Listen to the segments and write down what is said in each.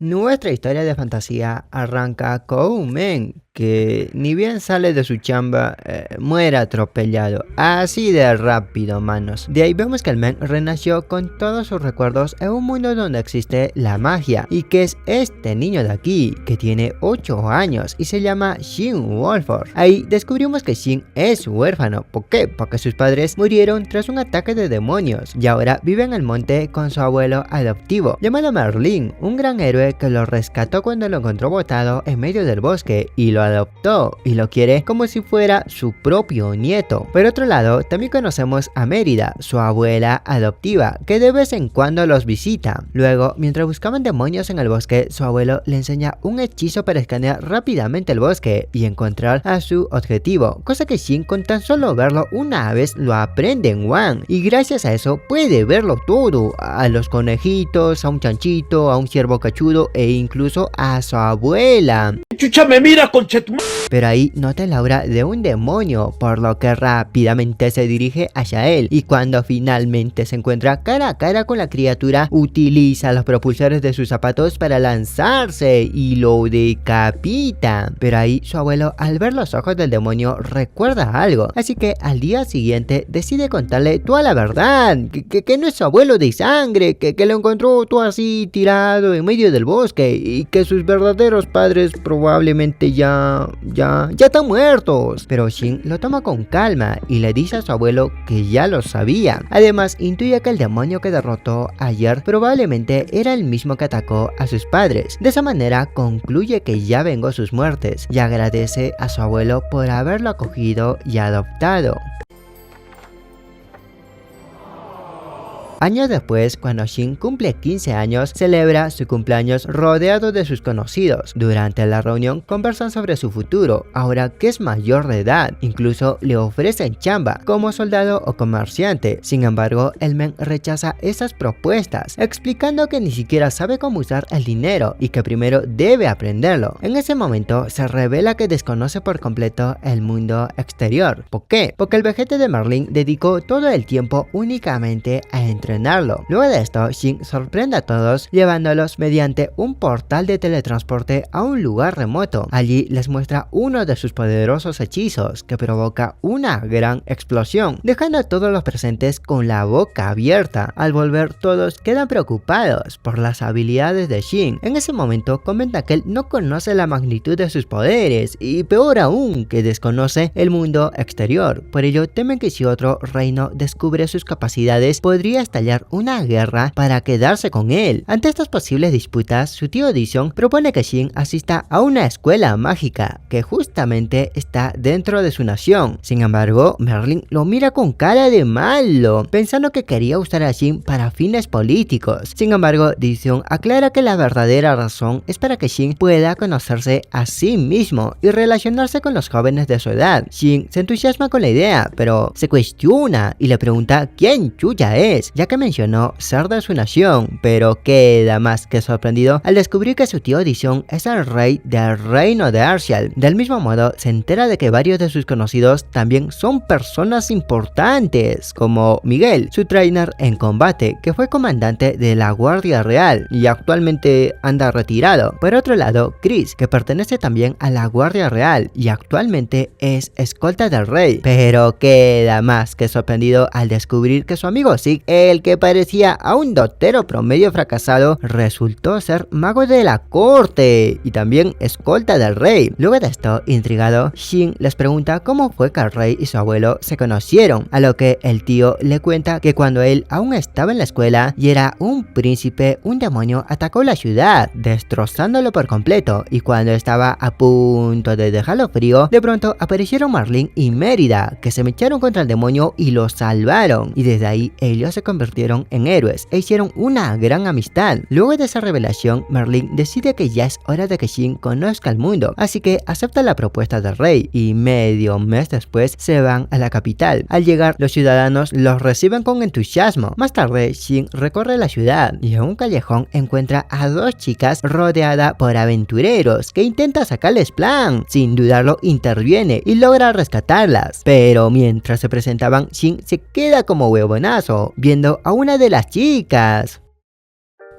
Nuestra historia de fantasía arranca con un men que ni bien sale de su chamba, muere atropellado, así de rápido, manos. De ahí vemos que el men renació con todos sus recuerdos en un mundo donde existe la magia, y que es este niño de aquí, que tiene 8 años y se llama Shin Wolford. Ahí descubrimos que Shin es huérfano. ¿Por qué? Porque sus padres murieron tras un ataque de demonios, y ahora vive en el monte con su abuelo adoptivo, llamado Merlin, un gran héroe que lo rescató cuando lo encontró botado en medio del bosque y lo adoptó y lo quiere como si fuera su propio nieto. Por otro lado, también conocemos a Mérida, su abuela adoptiva, que de vez en cuando los visita. Luego, mientras buscaban demonios en el bosque, su abuelo le enseña un hechizo para escanear rápidamente el bosque y encontrar a su objetivo, cosa que Shin con tan solo verlo una vez lo aprende en One, y gracias a eso puede verlo todo, a los conejitos, a un chanchito, a un ciervo cachudo e incluso a su abuela. Chucha, me mira, conchetum. Pero ahí nota el aura de un demonio, por lo que rápidamente se dirige hacia él, y cuando finalmente se encuentra cara a cara con la criatura, utiliza los propulsores de sus zapatos para lanzarse y lo decapita. Pero ahí su abuelo, al ver los ojos del demonio, recuerda algo, así que al día siguiente decide contarle toda la verdad, que no es su abuelo de sangre, que lo encontró todo así tirado en medio del bosque, y que sus verdaderos padres probablemente ya están muertos. Pero Shin lo toma con calma y le dice a su abuelo que ya lo sabía. Además, intuye que el demonio que derrotó ayer probablemente era el mismo que atacó a sus padres. De esa manera concluye que ya vengó sus muertes y agradece a su abuelo por haberlo acogido y adoptado. Años después, cuando Shin cumple 15 años, celebra su cumpleaños rodeado de sus conocidos. Durante la reunión conversan sobre su futuro, ahora que es mayor de edad. Incluso le ofrecen chamba, como soldado o comerciante. Sin embargo, el men rechaza esas propuestas, explicando que ni siquiera sabe cómo usar el dinero y que primero debe aprenderlo. En ese momento, se revela que desconoce por completo el mundo exterior. ¿Por qué? Porque el vejete de Merlin dedicó todo el tiempo únicamente a entrenarlo. Luego de esto, Shin sorprende a todos llevándolos mediante un portal de teletransporte a un lugar remoto. Allí les muestra uno de sus poderosos hechizos que provoca una gran explosión, dejando a todos los presentes con la boca abierta. Al volver, todos quedan preocupados por las habilidades de Shin. En ese momento comenta que él no conoce la magnitud de sus poderes y peor aún que desconoce el mundo exterior. Por ello temen que si otro reino descubre sus capacidades podría estallar una guerra para quedarse con él. Ante estas posibles disputas, su tío Dison propone que Shin asista a una escuela mágica que justamente está dentro de su nación. Sin embargo, Merlin lo mira con cara de malo, pensando que quería usar a Shin para fines políticos. Sin embargo, Dison aclara que la verdadera razón es para que Shin pueda conocerse a sí mismo y relacionarse con los jóvenes de su edad. Shin se entusiasma con la idea, pero se cuestiona y le pregunta quién chucha es, ya que mencionó ser de su nación, pero queda más que sorprendido al descubrir que su tío Dison es el rey del reino de Arshal. Del mismo modo, se entera de que varios de sus conocidos también son personas importantes, como Miguel, su trainer en combate, que fue comandante de la Guardia Real y actualmente anda retirado. Por otro lado, Chris, que pertenece también a la Guardia Real y actualmente es escolta del rey, pero queda más que sorprendido al descubrir que su amigo Zeke, el que parecía a un doctero promedio fracasado, resultó ser mago de la corte y también escolta del rey. Luego de esto, intrigado, Shin les pregunta cómo fue que el rey y su abuelo se conocieron, a lo que el tío le cuenta que cuando él aún estaba en la escuela y era un príncipe, un demonio atacó la ciudad, destrozándolo por completo, y cuando estaba a punto de dejarlo frío, de pronto aparecieron Merlin y Mérida, que se echaron contra el demonio y lo salvaron, y desde ahí ellos se convirtieron en héroes e hicieron una gran amistad. Luego de esa revelación, Merlin decide que ya es hora de que Shin conozca el mundo, así que acepta la propuesta del rey y medio mes después se van a la capital. Al llegar, los ciudadanos los reciben con entusiasmo. Más tarde, Shin recorre la ciudad y en un callejón encuentra a dos chicas rodeada por aventureros que intenta sacarles plan. Sin dudarlo, interviene y logra rescatarlas, pero mientras se presentaban, Shin se queda como huevonazo viendo a una de las chicas.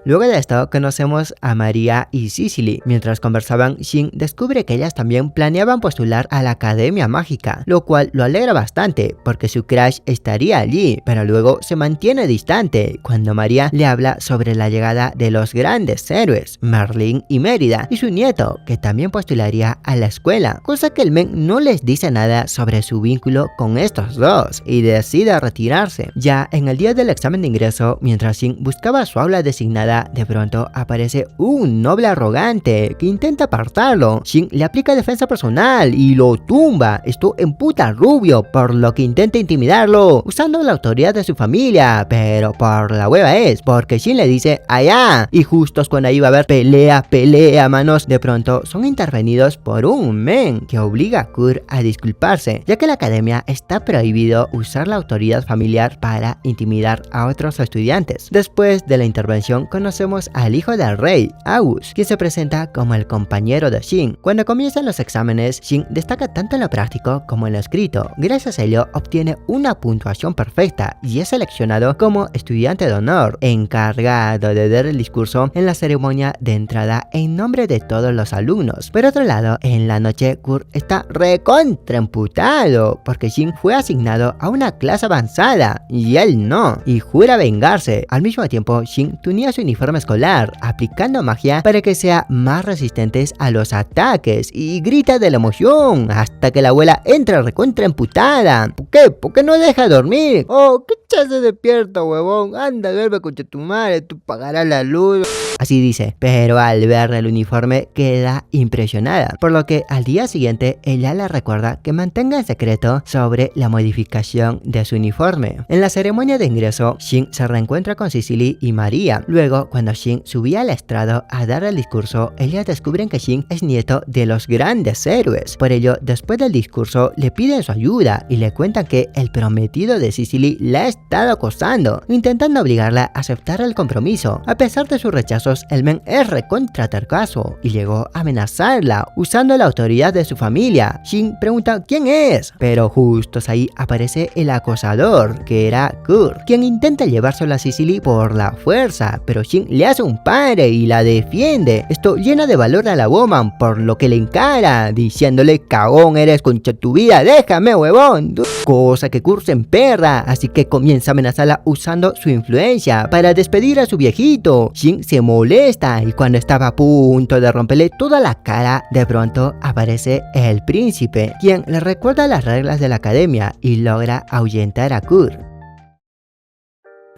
Luego de esto conocemos a María y Cicely. Mientras conversaban, Shin descubre que ellas también planeaban postular a la Academia Mágica, lo cual lo alegra bastante porque su crush estaría allí, pero luego se mantiene distante cuando María le habla sobre la llegada de los grandes héroes, Merlin y Mérida, y su nieto, que también postularía a la escuela, cosa que el men no les dice nada sobre su vínculo con estos dos y decide retirarse. Ya en el día del examen de ingreso, mientras Shin buscaba su aula designada, de pronto aparece un noble arrogante que intenta apartarlo. Shin le aplica defensa personal y lo tumba. Esto emputa al rubio, por lo que intenta intimidarlo usando la autoridad de su familia, pero por la hueva es, porque Shin le dice allá, y justo cuando ahí va a haber pelea, manos, de pronto son intervenidos por un men que obliga a Kur a disculparse, ya que en la academia está prohibido usar la autoridad familiar para intimidar a otros estudiantes. Después de la intervención conocemos al hijo del rey, August, quien se presenta como el compañero de Shin. Cuando comienzan los exámenes, Shin destaca tanto en lo práctico como en lo escrito. Gracias a ello obtiene una puntuación perfecta y es seleccionado como estudiante de honor, encargado de dar el discurso en la ceremonia de entrada en nombre de todos los alumnos. Por otro lado, en la noche, Kur está recontraemputado porque Shin fue asignado a una clase avanzada y él no, y jura vengarse. Al mismo tiempo, Shin tunía su uniforme escolar, aplicando magia para que sea más resistentes a los ataques, y grita de la emoción hasta que la abuela entra recontraemputada. ¿Por qué? ¿Por qué no deja dormir? Oh, ¿qué chace despierta, huevón? Anda, duerme con tu madre, tú pagarás la luz. Así dice, pero al ver el uniforme queda impresionada, por lo que al día siguiente ella le recuerda que mantenga en secreto sobre la modificación de su uniforme. En la ceremonia de ingreso, Shin se reencuentra con Cicely y María. Luego, cuando Shin subía al estrado a dar el discurso, ellas descubren que Shin es nieto de los grandes héroes. Por ello, después del discurso, le piden su ayuda y le cuentan que el prometido de Cicely la ha estado acosando, intentando obligarla a aceptar el compromiso. A pesar de sus rechazos, el men es recontra tercazo y llegó a amenazarla usando la autoridad de su familia. Shin pregunta quién es, pero justo ahí aparece el acosador, que era Kur, quien intenta llevárselo a Cicely por la fuerza, pero Shin le hace un pare y la defiende. Esto llena de valor a la woman, por lo que le encara, diciéndole cagón eres, concha tu vida, déjame huevón. Cosa que Kur se emperra, así que comienza a amenazarla usando su influencia para despedir a su viejito. Shin se molesta y cuando estaba a punto de romperle toda la cara, de pronto aparece el príncipe, quien le recuerda las reglas de la academia y logra ahuyentar a Kur.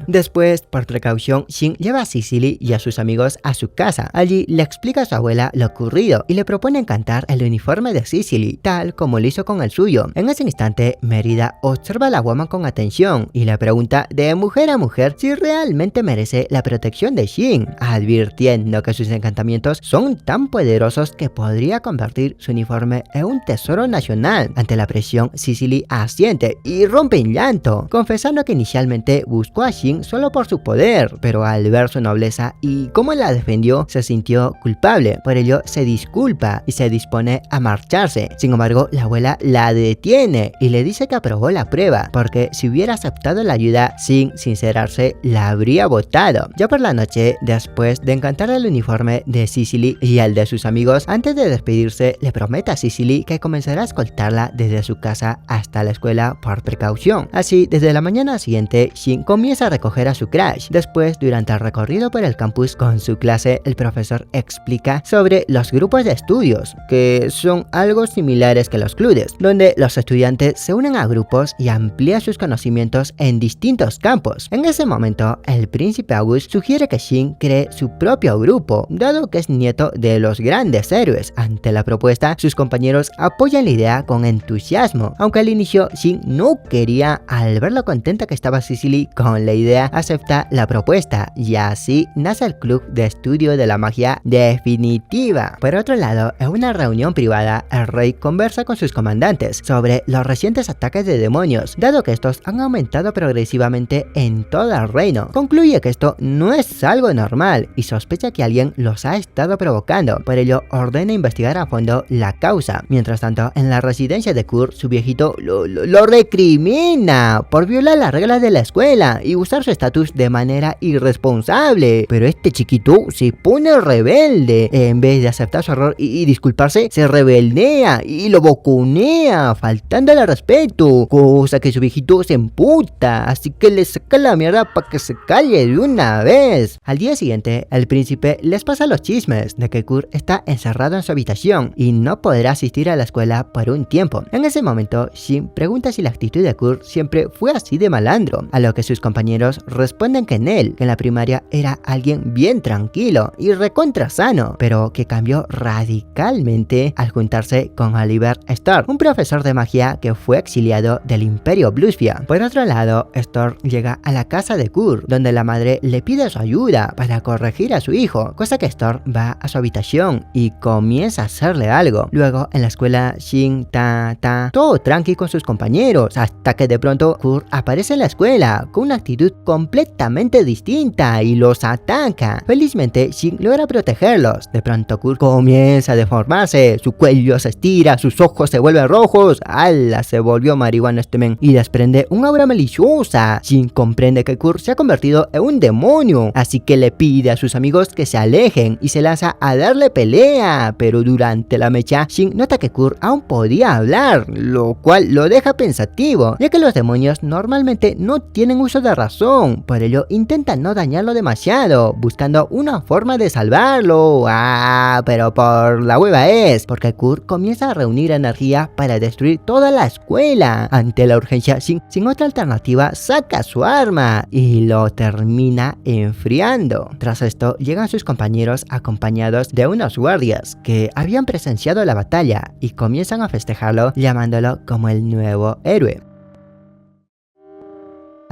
Después, por precaución, Shin lleva a Cicely y a sus amigos a su casa. Allí le explica a su abuela lo ocurrido y le propone cantar el uniforme de Cicely, tal como lo hizo con el suyo. En ese instante, Mérida observa a la woman con atención y le pregunta de mujer a mujer si realmente merece la protección de Shin, advirtiendo que sus encantamientos son tan poderosos que podría convertir su uniforme en un tesoro nacional. Ante la presión, Cicely asiente y rompe en llanto, confesando que inicialmente buscó a Shin solo por su poder, pero al ver su nobleza y cómo la defendió, se sintió culpable. Por ello se disculpa y se dispone a marcharse. Sin embargo, la abuela la detiene y le dice que aprobó la prueba, porque si hubiera aceptado la ayuda sin sincerarse, la habría votado. Ya por la noche, después de encantar el uniforme de Cicely y el de sus amigos, antes de despedirse, le promete a Cicely que comenzará a escoltarla desde su casa hasta la escuela por precaución. Así, desde la mañana siguiente, Shin comienza a recoger a su crush. Después, durante el recorrido por el campus con su clase, el profesor explica sobre los grupos de estudios, que son algo similares que los clubes, donde los estudiantes se unen a grupos y amplían sus conocimientos en distintos campos. En ese momento, el príncipe August sugiere que Shin cree su propio grupo, dado que es nieto de los grandes héroes. Ante la propuesta, sus compañeros apoyan la idea con entusiasmo, aunque al inicio Shin no quería. Al ver lo contenta que estaba Cicely con la idea, acepta la propuesta y así nace el club de estudio de la magia definitiva. Por otro lado, en una reunión privada, el rey conversa con sus comandantes sobre los recientes ataques de demonios, dado que estos han aumentado progresivamente en todo el reino. Concluye que esto no es algo normal y sospecha que alguien los ha estado provocando, por ello ordena investigar a fondo la causa. Mientras tanto, en la residencia de Kur, su viejito lo recrimina por violar las reglas de la escuela y usar usar su estatus de manera irresponsable. Pero este chiquito se pone rebelde. En vez de aceptar su error y disculparse, se rebeldea y lo boconea, faltándole al respeto, cosa que su viejito se emputa, así que le saca la mierda para que se calle de una vez. Al día siguiente, el príncipe les pasa los chismes de que Kurt está encerrado en su habitación y no podrá asistir a la escuela por un tiempo. En ese momento, Shin pregunta si la actitud de Kurt siempre fue así de malandro, a lo que sus compañeros responden que que en la primaria era alguien bien tranquilo y recontra sano, pero que cambió radicalmente al juntarse con Oliver Storr, un profesor de magia que fue exiliado del Imperio Bluesfia. Por otro lado, Storr llega a la casa de Kurt, donde la madre le pide su ayuda para corregir a su hijo, cosa que Storr va a su habitación y comienza a hacerle algo. Luego, en la escuela, Shin, todo tranqui con sus compañeros, hasta que de pronto Kurt aparece en la escuela con una actitud completamente distinta y los ataca. Felizmente, Shin logra protegerlos. De pronto Kurt comienza a deformarse, su cuello se estira, sus ojos se vuelven rojos, ¡ala! Se volvió marihuana este men y desprende una aura maliciosa. Shin comprende que Kurt se ha convertido en un demonio, así que le pide a sus amigos que se alejen y se lanza a darle pelea, pero durante la mecha, Shin nota que Kurt aún podía hablar, lo cual lo deja pensativo, ya que los demonios normalmente no tienen uso de razón, por ello intentan no dañarlo demasiado, buscando una forma de salvarlo. Pero por la hueva es, porque Kurt comienza a reunir energía para destruir toda la escuela. Ante la urgencia, Shin, sin otra alternativa, saca su arma y lo termina enfriando. Tras esto, llegan sus compañeros acompañados de unos guardias que habían presenciado la batalla y comienzan a festejarlo llamándolo como el nuevo héroe.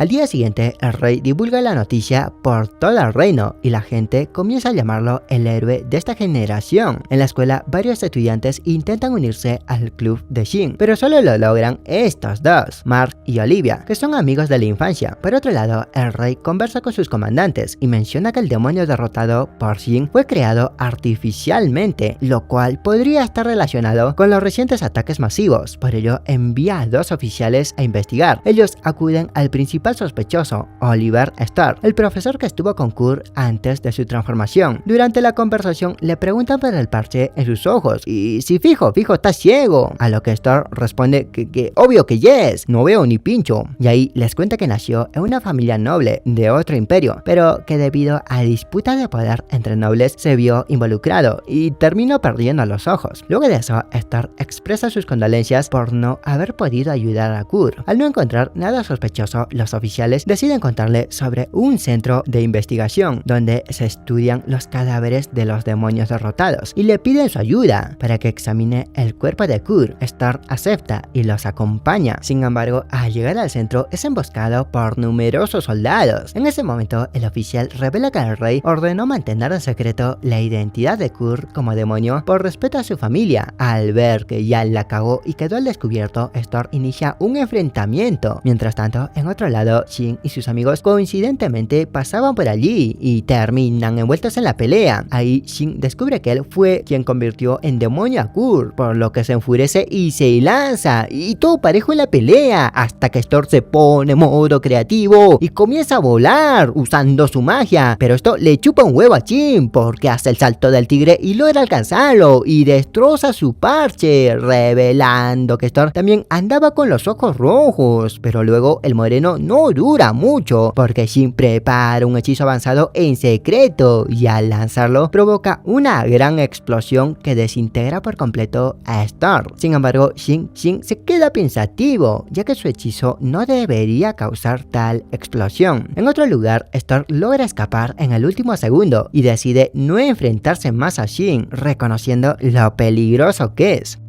Al día siguiente, el rey divulga la noticia por todo el reino y la gente comienza a llamarlo el héroe de esta generación. En la escuela, varios estudiantes intentan unirse al club de Shin, pero solo lo logran estos dos, Mark y Olivia, que son amigos de la infancia. Por otro lado, el rey conversa con sus comandantes y menciona que el demonio derrotado por Shin fue creado artificialmente, lo cual podría estar relacionado con los recientes ataques masivos. Por ello, envía a dos oficiales a investigar. Ellos acuden al principal sospechoso, Oliver Storr, el profesor que estuvo con Kurt antes de su transformación. Durante la conversación le preguntan por el parche en sus ojos y si fijo está ciego, a lo que Storr responde que obvio que yes, no veo ni pincho, y ahí les cuenta que nació en una familia noble de otro imperio, pero que debido a disputa de poder entre nobles se vio involucrado y terminó perdiendo los ojos. Luego de eso, Storr expresa sus condolencias por no haber podido ayudar a Kurt. Al no encontrar nada sospechoso, los oficiales deciden contarle sobre un centro de investigación donde se estudian los cadáveres de los demonios derrotados y le piden su ayuda para que examine el cuerpo de Kurt. Storr acepta y los acompaña. Sin embargo, al llegar al centro es emboscado por numerosos soldados. En ese momento, el oficial revela que el rey ordenó mantener en secreto la identidad de Kurt como demonio por respeto a su familia. Al ver que ya la cagó y quedó al descubierto, Storr inicia un enfrentamiento. Mientras tanto, en otro lado, Shin y sus amigos coincidentemente pasaban por allí y terminan envueltos en la pelea. Ahí Shin descubre que él fue quien convirtió en demonio a Kurt, por lo que se enfurece y se lanza, y todo parejo en la pelea, hasta que Storr se pone modo creativo y comienza a volar usando su magia, pero esto le chupa un huevo a Shin porque hace el salto del tigre y logra alcanzarlo y destroza su parche, revelando que Storr también andaba con los ojos rojos. Pero luego el moreno no dura mucho porque Shin prepara un hechizo avanzado en secreto y al lanzarlo provoca una gran explosión que desintegra por completo a Storr. Sin embargo, Shin se queda pensativo ya que su hechizo no debería causar tal explosión. En otro lugar, Storr logra escapar en el último segundo y decide no enfrentarse más a Shin, reconociendo lo peligroso que es.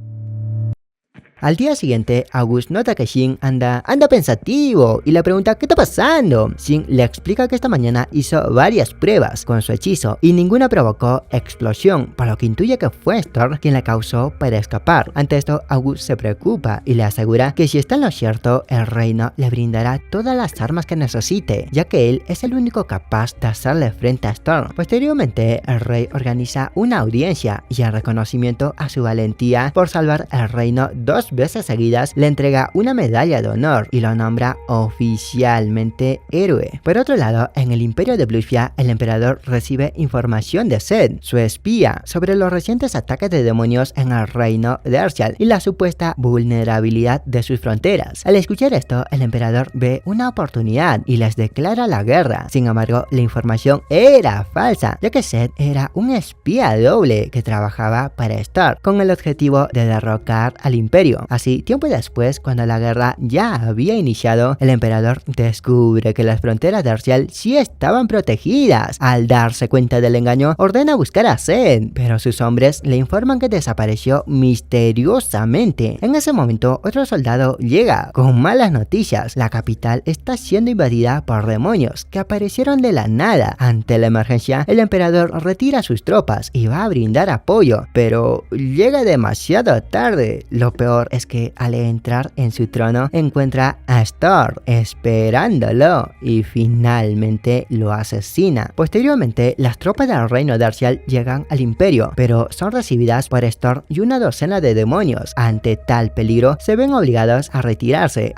Al día siguiente, August nota que Shin anda pensativo y le pregunta ¿qué está pasando? Shin le explica que esta mañana hizo varias pruebas con su hechizo y ninguna provocó explosión, por lo que intuye que fue Storr quien la causó para escapar. Ante esto, August se preocupa y le asegura que si está en lo cierto, el reino le brindará todas las armas que necesite, ya que él es el único capaz de hacerle frente a Storr. Posteriormente, el rey organiza una audiencia y en reconocimiento a su valentía por salvar el reino 2 veces seguidas le entrega una medalla de honor y lo nombra oficialmente héroe. Por otro lado, en el imperio de Bluefia, el emperador recibe información de Zed, su espía, sobre los recientes ataques de demonios en el reino de Ercial y la supuesta vulnerabilidad de sus fronteras. Al escuchar esto, el emperador ve una oportunidad y les declara la guerra. Sin embargo, la información era falsa, ya que Zed era un espía doble que trabajaba para Star, con el objetivo de derrocar al imperio. Así, tiempo después, cuando la guerra ya había iniciado, el emperador descubre que las fronteras de Ercial sí estaban protegidas. Al darse cuenta del engaño, ordena buscar a Zed, pero sus hombres le informan que desapareció misteriosamente. En ese momento, otro soldado llega con malas noticias. La capital está siendo invadida por demonios que aparecieron de la nada. Ante la emergencia, el emperador retira sus tropas y va a brindar apoyo, pero llega demasiado tarde. Lo peor es que al entrar en su trono encuentra a Star esperándolo y finalmente lo asesina. Posteriormente, las tropas del reino de Ercial llegan al imperio, pero son recibidas por Star y una docena de demonios. Ante tal peligro, se ven obligados a retirarse.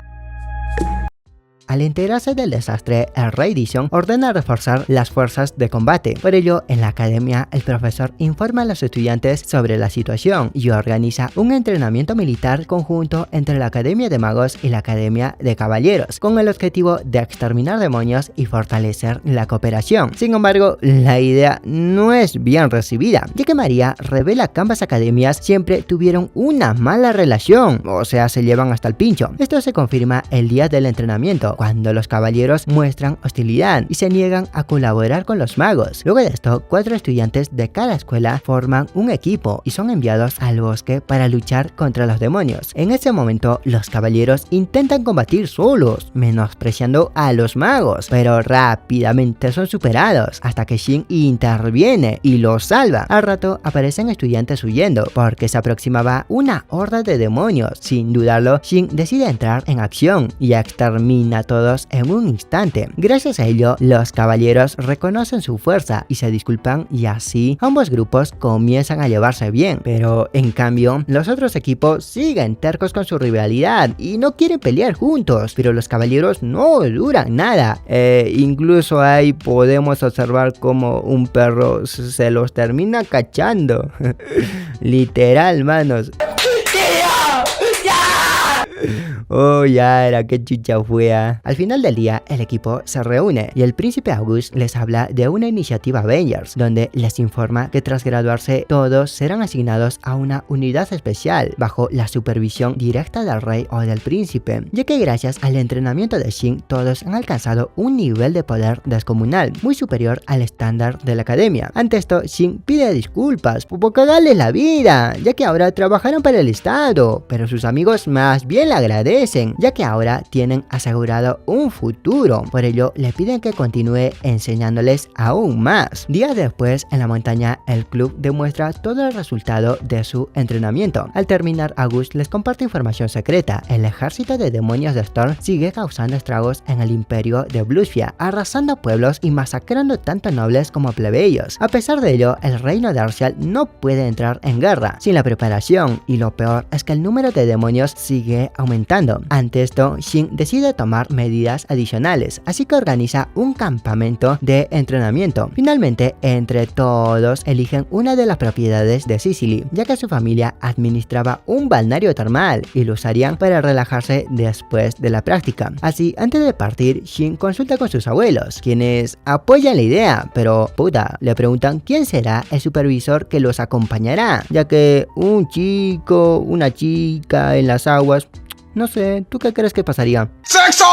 Al enterarse del desastre, el rey Dishon ordena reforzar las fuerzas de combate. Por ello, en la academia, el profesor informa a los estudiantes sobre la situación y organiza un entrenamiento militar conjunto entre la Academia de Magos y la Academia de Caballeros, con el objetivo de exterminar demonios y fortalecer la cooperación. Sin embargo, la idea no es bien recibida, ya que María revela que ambas academias siempre tuvieron una mala relación, o sea, se llevan hasta el pincho. Esto se confirma el día del entrenamiento, cuando los caballeros muestran hostilidad y se niegan a colaborar con los magos. Luego de esto, 4 estudiantes de cada escuela forman un equipo y son enviados al bosque para luchar contra los demonios. En ese momento, los caballeros intentan combatir solos, menospreciando a los magos, pero rápidamente son superados hasta que Shin interviene y los salva. Al rato aparecen estudiantes huyendo porque se aproximaba una horda de demonios. Sin dudarlo, Shin decide entrar en acción y extermina a todos en un instante. Gracias a ello, los caballeros reconocen su fuerza y se disculpan, y así ambos grupos comienzan a llevarse bien. Pero en cambio, los otros equipos siguen tercos con su rivalidad y no quieren pelear juntos, pero los caballeros no duran nada. Incluso ahí podemos observar como un perro se los termina cachando. Literal, manos. Oh, ya era que chucha fue. Al final del día, el equipo se reúne y el príncipe August les habla de una iniciativa Avengers, donde les informa que tras graduarse todos serán asignados a una unidad especial bajo la supervisión directa del rey o del príncipe, ya que gracias al entrenamiento de Shin todos han alcanzado un nivel de poder descomunal muy superior al estándar de la academia. Ante esto, Shin pide disculpas por cagarles la vida, ya que ahora trabajaron para el estado, pero sus amigos más bien le agradecen, ya que ahora tienen asegurado un futuro. Por ello, le piden que continúe enseñándoles aún más. Días después, en la montaña, el club demuestra todo el resultado de su entrenamiento. Al terminar, August les comparte información secreta. El ejército de demonios de Storm sigue causando estragos en el imperio de Bluefia, arrasando pueblos y masacrando tanto nobles como plebeyos. A pesar de ello, el reino de Ercial no puede entrar en guerra sin la preparación, y lo peor es que el número de demonios sigue aumentando. Ante esto, Shin decide tomar medidas adicionales, así que organiza un campamento de entrenamiento. Finalmente, entre todos eligen una de las propiedades de Sicily, ya que su familia administraba un balneario termal y lo usarían para relajarse después de la práctica. Así, antes de partir, Shin consulta con sus abuelos, quienes apoyan la idea, pero puta, le preguntan quién será el supervisor que los acompañará, ya que un chico, una chica en las aguas, no sé, ¿tú qué crees que pasaría? ¡Sexo!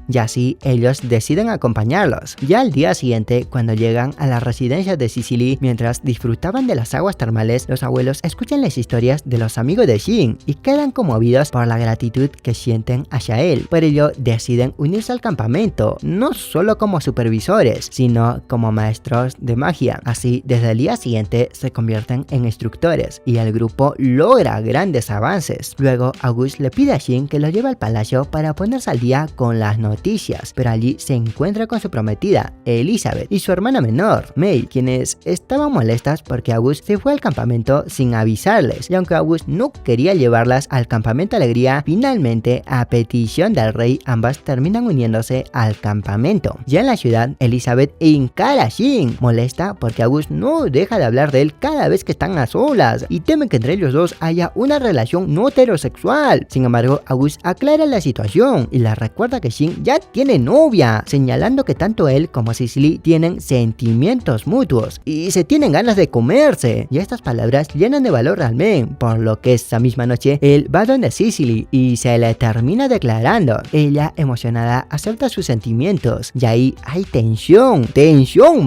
Y así ellos deciden acompañarlos. Ya al día siguiente, cuando llegan a la residencia de Sicily, mientras disfrutaban de las aguas termales, los abuelos escuchan las historias de los amigos de Shin y quedan conmovidos por la gratitud que sienten hacia él. Por ello, deciden unirse al campamento, no solo como supervisores, sino como maestros de magia. Así, desde el día siguiente se convierten en instructores y el grupo logra grandes avances. Luego, August le pide a Shin que lo lleve al palacio para ponerse al día con las noticias noticias, pero allí se encuentra con su prometida, Elizabeth, y su hermana menor, May, quienes estaban molestas porque August se fue al campamento sin avisarles, y aunque August no quería llevarlas al campamento Alegría, finalmente, a petición del rey, ambas terminan uniéndose al campamento. Ya en la ciudad, Elizabeth encara a Shin, molesta porque August no deja de hablar de él cada vez que están a solas, y teme que entre ellos dos haya una relación no heterosexual. Sin embargo, August aclara la situación y le recuerda que Shin ya tiene novia, señalando que tanto él como Cicely tienen sentimientos mutuos y se tienen ganas de comerse, y estas palabras llenan de valor al men, por lo que esa misma noche él va donde Cicely y se le termina declarando. Ella, emocionada, acepta sus sentimientos y ahí hay tensión,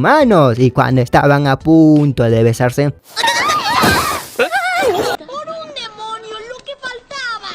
manos, y cuando estaban a punto de besarse,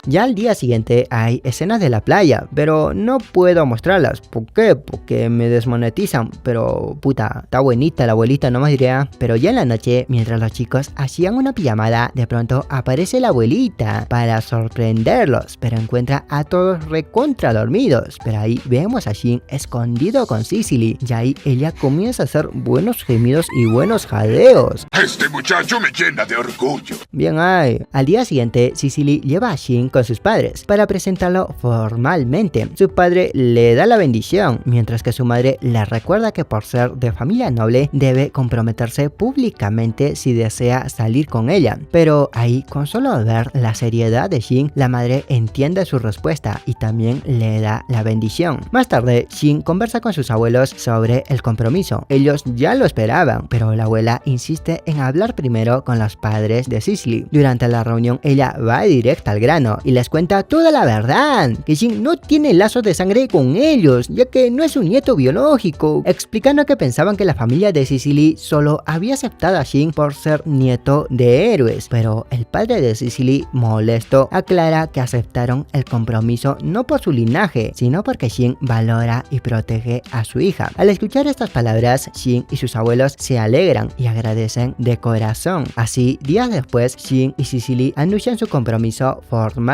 ya al día siguiente hay escenas de la playa, pero no puedo mostrarlas. ¿Por qué? Porque me desmonetizan. Pero puta, está buenita la abuelita, no más diría. Pero ya en la noche, mientras los chicos hacían una pijamada, de pronto aparece la abuelita para sorprenderlos, pero encuentra a todos recontra dormidos. Pero ahí vemos a Shin escondido con Cicely, y ahí ella comienza a hacer buenos gemidos y buenos jadeos. Este muchacho me llena de orgullo. Bien ahí. Al día siguiente, Cicely lleva a Shin con sus padres para presentarlo formalmente. Su padre le da la bendición, mientras que su madre le recuerda que por ser de familia noble debe comprometerse públicamente si desea salir con ella. Pero ahí, con solo ver la seriedad de Shin, la madre entiende su respuesta y también le da la bendición. Más tarde, Shin conversa con sus abuelos sobre el compromiso. Ellos ya lo esperaban, pero la abuela insiste en hablar primero con los padres de Cicely. Durante la reunión, ella va directa al grano y les cuenta toda la verdad, que Shin no tiene lazos de sangre con ellos, ya que no es un nieto biológico, explicando que pensaban que la familia de Cicely solo había aceptado a Shin por ser nieto de héroes, pero el padre de Cicely, molesto, aclara que aceptaron el compromiso no por su linaje, sino porque Shin valora y protege a su hija. Al escuchar estas palabras, Shin y sus abuelos se alegran y agradecen de corazón. Así, días después, Shin y Cicely anuncian su compromiso formalmente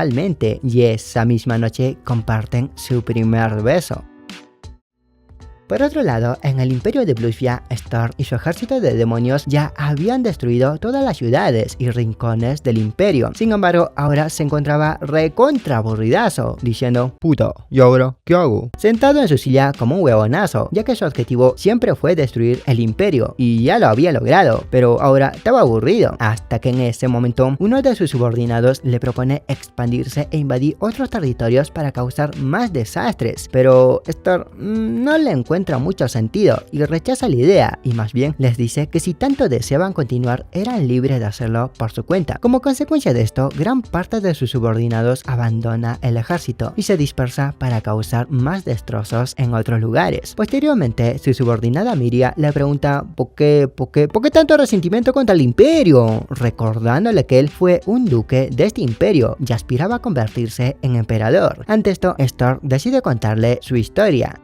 y esa misma noche comparten su primer beso. Por otro lado, en el imperio de Bluefia, Storm y su ejército de demonios ya habían destruido todas las ciudades y rincones del imperio. Sin embargo, ahora se encontraba recontra aburridazo, diciendo: puta, ¿y ahora qué hago? Sentado en su silla como un huevonazo, ya que su objetivo siempre fue destruir el imperio y ya lo había logrado, pero ahora estaba aburrido, hasta que en ese momento uno de sus subordinados le propone expandirse e invadir otros territorios para causar más desastres, pero Storm no le encuentra mucho sentido y rechaza la idea, y más bien les dice que si tanto deseaban continuar eran libres de hacerlo por su cuenta. Como consecuencia de esto, gran parte de sus subordinados abandona el ejército y se dispersa para causar más destrozos en otros lugares. Posteriormente, su subordinada Miria le pregunta ¿por qué tanto resentimiento contra el imperio?, recordándole que él fue un duque de este imperio y aspiraba a convertirse en emperador. Ante esto, Storm decide contarle su historia.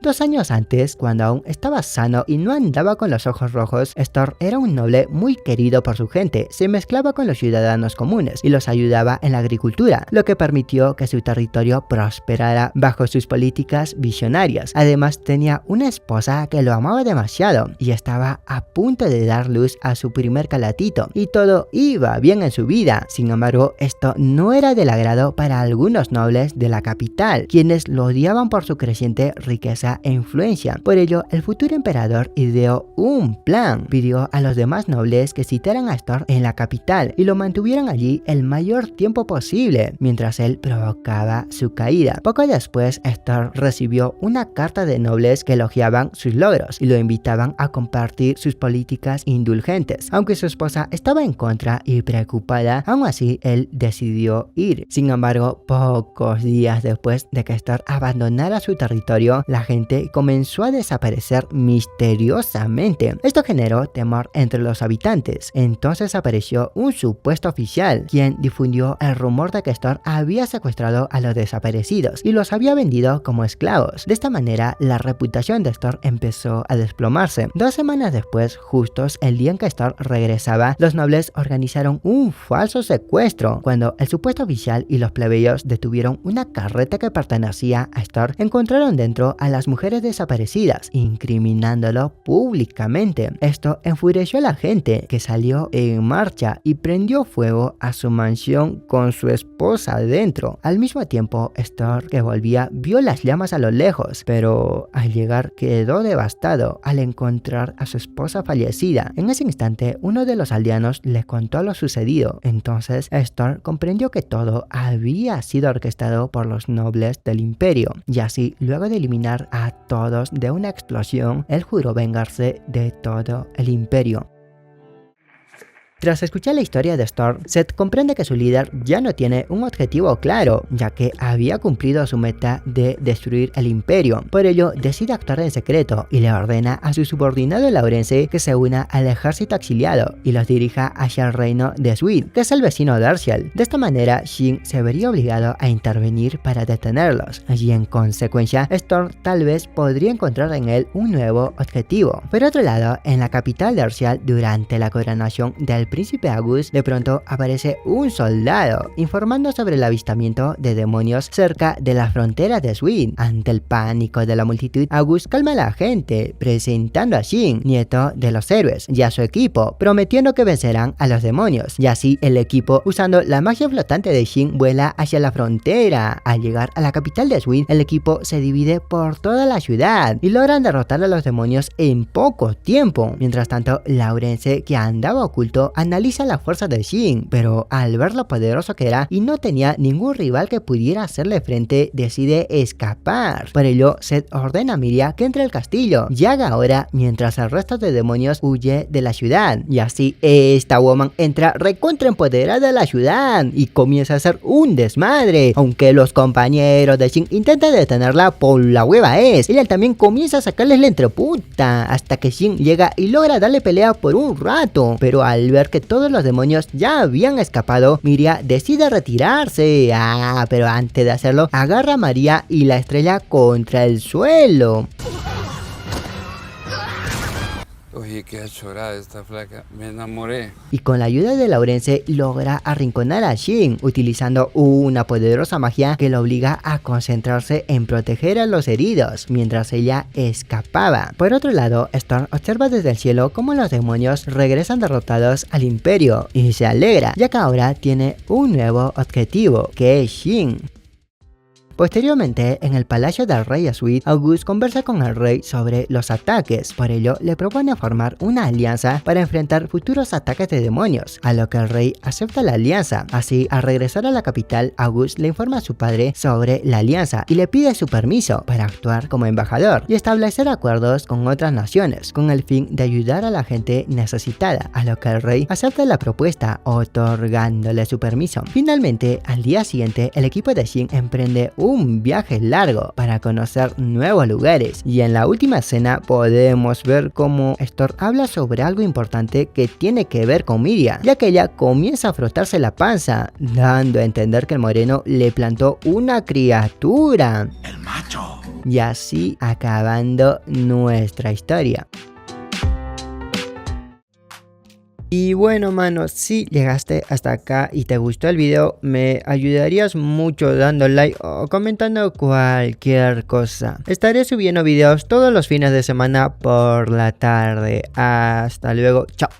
2 años antes, cuando aún estaba sano y no andaba con los ojos rojos, Storm era un noble muy querido por su gente, se mezclaba con los ciudadanos comunes y los ayudaba en la agricultura, lo que permitió que su territorio prosperara bajo sus políticas visionarias. Además, tenía una esposa que lo amaba demasiado y estaba a punto de dar luz a su primer calatito, y todo iba bien en su vida. Sin embargo, esto no era del agrado para algunos nobles de la capital, quienes lo odiaban por su creciente riqueza e influencia. Por ello, el futuro emperador ideó un plan. Pidió a los demás nobles que citaran a Storm en la capital y lo mantuvieran allí el mayor tiempo posible, mientras él provocaba su caída. Poco después, Storm recibió una carta de nobles que elogiaban sus logros y lo invitaban a compartir sus políticas indulgentes. Aunque su esposa estaba en contra y preocupada, aún así él decidió ir. Sin embargo, pocos días después de que Storm abandonara su territorio, la gente gente comenzó a desaparecer misteriosamente. Esto generó temor entre los habitantes. Entonces apareció un supuesto oficial, quien difundió el rumor de que Storm había secuestrado a los desaparecidos y los había vendido como esclavos. De esta manera, la reputación de Storm empezó a desplomarse. 2 semanas después, justos el día en que Storm regresaba, los nobles organizaron un falso secuestro. Cuando el supuesto oficial y los plebeyos detuvieron una carreta que pertenecía a Storm, encontraron dentro a las mujeres desaparecidas, incriminándolo públicamente. Esto enfureció a la gente, que salió en marcha y prendió fuego a su mansión con su esposa dentro. Al mismo tiempo, Storm, que volvía, vio las llamas a lo lejos, pero al llegar quedó devastado al encontrar a su esposa fallecida. En ese instante, uno de los aldeanos le contó lo sucedido. Entonces, Storm comprendió que todo había sido orquestado por los nobles del imperio, y así, luego de eliminar a todos de una explosión, él juró vengarse de todo el imperio. Tras escuchar la historia de Storm, Zed comprende que su líder ya no tiene un objetivo claro, ya que había cumplido su meta de destruir el imperio. Por ello, decide actuar en secreto y le ordena a su subordinado Laurence que se una al ejército exiliado y los dirija hacia el reino de Swid, que es el vecino de Arcial. De esta manera, Shin se vería obligado a intervenir para detenerlos, y en consecuencia, Storm tal vez podría encontrar en él un nuevo objetivo. Por otro lado, en la capital de Arcial, durante la coronación del príncipe August, de pronto aparece un soldado informando sobre el avistamiento de demonios cerca de la frontera de Swid. Ante el pánico de la multitud, August calma a la gente, presentando a Shin, nieto de los héroes, y a su equipo, prometiendo que vencerán a los demonios. Y así el equipo, usando la magia flotante de Shin, vuela hacia la frontera. Al llegar a la capital de Swid, el equipo se divide por toda la ciudad y logran derrotar a los demonios en poco tiempo. Mientras tanto, Laurence, que andaba oculto, analiza la fuerza de Shin, pero al ver lo poderoso que era y no tenía ningún rival que pudiera hacerle frente, decide escapar. Por ello, Zed ordena a Miria que entre al castillo y haga ahora mientras el resto de demonios huye de la ciudad. Y así, esta woman entra recontra empoderada a la ciudad y comienza a hacer un desmadre. Aunque los compañeros de Shin intentan detenerla, por la hueva es. Ella también comienza a sacarles la entreputa hasta que Shin llega y logra darle pelea por un rato. Pero al ver que todos los demonios ya habían escapado, Miria decide retirarse. Pero antes de hacerlo, agarra a Maria y la estrella contra el suelo. Oye, qué achorada esta flaca, me enamoré. Y con la ayuda de Laurence logra arrinconar a Shin, utilizando una poderosa magia que lo obliga a concentrarse en proteger a los heridos, mientras ella escapaba. Por otro lado, Storm observa desde el cielo cómo los demonios regresan derrotados al imperio, y se alegra, ya que ahora tiene un nuevo objetivo, que es Shin. Posteriormente, en el palacio del rey Swid, August conversa con el rey sobre los ataques. Por ello, le propone formar una alianza para enfrentar futuros ataques de demonios, a lo que el rey acepta la alianza. Así, al regresar a la capital, August le informa a su padre sobre la alianza y le pide su permiso para actuar como embajador y establecer acuerdos con otras naciones, con el fin de ayudar a la gente necesitada, a lo que el rey acepta la propuesta, otorgándole su permiso. Finalmente, al día siguiente, el equipo de Shin emprende un viaje largo para conocer nuevos lugares, y en la última escena podemos ver cómo Storm habla sobre algo importante que tiene que ver con Miria, ya que ella comienza a frotarse la panza, dando a entender que el moreno le plantó una criatura. El macho. Y así acabando nuestra historia. Y bueno, manos, si llegaste hasta acá y te gustó el video, me ayudarías mucho dando like o comentando cualquier cosa. Estaré subiendo videos todos los fines de semana por la tarde. Hasta luego, chao.